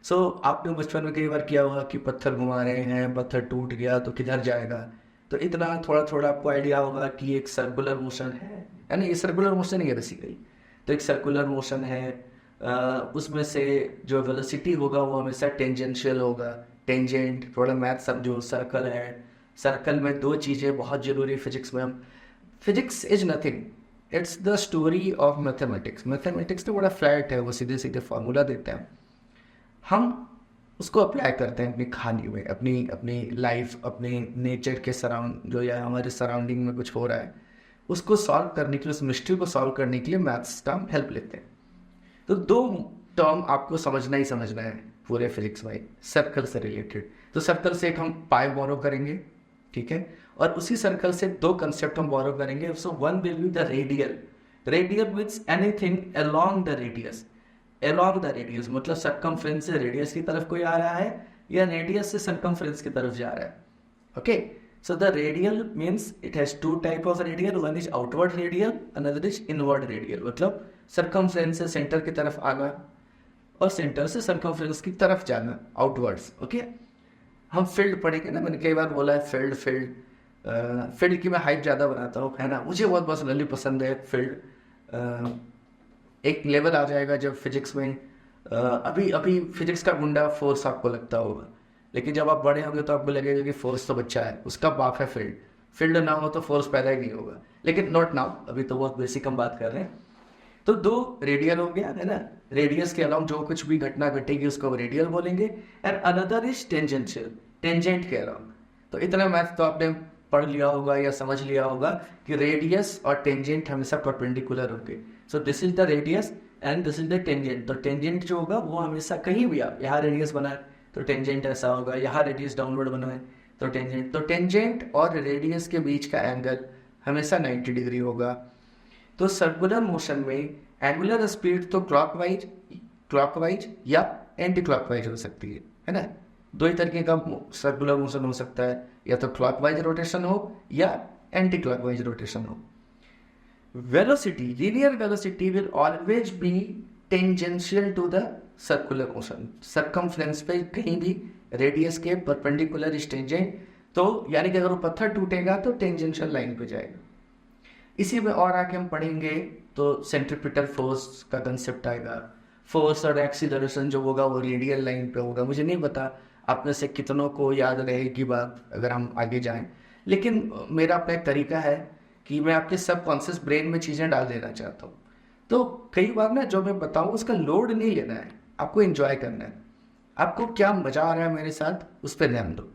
आपने बचपन में कई बार किया होगा कि पत्थर घुमा रहे हैं, पत्थर टूट गया तो किधर जाएगा। तो इतना थोड़ा थोड़ा आपको आइडिया होगा कि एक सर्कुलर मोशन है, यानी ये सर्कुलर मोशन ही है बेसिकली। तो एक सर्कुलर मोशन है, उसमें से जो वेलोसिटी होगा वो हमेशा टेंजेंशियल होगा। टेंजेंट थोड़ा मैथ समझो, सर्कल है, सर्कल में दो चीज़ें बहुत ज़रूरी फिजिक्स में। हम physics is nothing, it's the story of mathematics. Mathematics तो बड़ा फ्लैट है, वो सीधे सीधे फार्मूला देते हैं, हम उसको अप्लाई करते हैं अपनी कहानी में, अपनी अपनी लाइफ, अपने नेचर के सराउंड जो या हमारे सराउंडिंग में कुछ हो रहा है उसको सॉल्व करने के लिए, उस मिस्ट्री को सॉल्व करने के लिए मैथ्स का हम हेल्प लेते हैं। तो दो टर्म आपको समझना ही समझना है पूरे फिजिक्स में सर्कल से रिलेटेड। तो सर्कल से एक हम पाई बोरो करेंगे, ठीक है, और उसी सर्कल से दो कंसेप्ट हम बोरो करेंगे। So one will be the radial. Radial means anything along the radius. Along the radius मतलब सर्कमफ्रेंस से रेडियस की तरफ कोई आ रहा है या रेडियस से सर्कमफ्रेंस की तरफ जा रहा है। Okay, so the radial means it has two type of radial, one is outward radial, another is inward radial। मतलब circumference से सेंटर की तरफ आना और सेंटर से सर्कमफ्रेंस की तरफ जाना, आउटवर्ड्स। ओके, हम फील्ड पढ़ेंगे ना, मैंने कई बार बोला है फील्ड फील्ड फील्ड की मैं हाइप ज़्यादा बनाता हूँ, है ना, मुझे बहुत पर्सनली पसंद है फील्ड। एक लेवल आ जाएगा जब फिजिक्स में अभी अभी फिजिक्स का गुंडा फोर्स आपको लगता होगा, लेकिन जब आप बड़े होंगे तो आपको लगेगा कि फोर्स तो बच्चा है, उसका बाप है फील्ड। फील्ड ना हो तो फोर्स पैदा ही नहीं होगा, लेकिन नॉट नाउ, अभी तो बहुत बेसिक हम बात कर रहे हैं। तो दो रेडियल हो गया, है ना, रेडियस के अलाउंग जो कुछ भी घटना घटेगी उसको रेडियल बोलेंगे। And another is tangential, tangent के अलाउंग। तो इतना मैथ तो आपने पढ़ लिया होगा या समझ लिया होगा कि रेडियस और टेंजेंट हमेशा परपेंडिकुलर होंगे। So this is the radius and this is the tangent. तो टेंजेंट जो होगा वो हमेशा कहीं भी, आप यहाँ रेडियस बनाए तो टेंजेंट ऐसा होगा, यहाँ रेडियस डाउनवर्ड बनाए तो टेंजेंट। तो टेंजेंट और रेडियस के बीच का एंगल हमेशा 90 डिग्री होगा। तो सर्कुलर मोशन में एंगुलर स्पीड तो क्लॉकवाइज या एंटी क्लॉकवाइज हो सकती है ना। दो ही तरीके का सर्कुलर मोशन हो सकता है, या तो क्लॉकवाइज रोटेशन हो या एंटी क्लॉकवाइज रोटेशन हो। Velocity, linear velocity will always be tangential to the circular motion. Circumference पे कहीं भी रेडियस के परपेंडिकुलर इज टेंजेंट, तो यानी कि अगर वो पत्थर टूटेगा तो टेंजेंशियल लाइन पे जाएगा। इसी में और आके हम पढ़ेंगे तो सेंट्रीपिटल फोर्स का कंसेप्ट आएगा। फोर्स और एक्सीलरेशन जो होगा वो रेडियल लाइन पे होगा। मुझे नहीं पता आप में से कितनों को याद रहेगी बात अगर हम आगे जाएं, लेकिन मेरा अपना एक तरीका है कि मैं आपके सबकॉन्शियस ब्रेन में चीज़ें डाल देना चाहता हूँ। तो कई बार ना जो मैं बताऊँ उसका लोड नहीं लेना है, आपको एंजॉय करना है। आपको क्या मज़ा आ रहा है मेरे साथ उस पर ध्यान दो।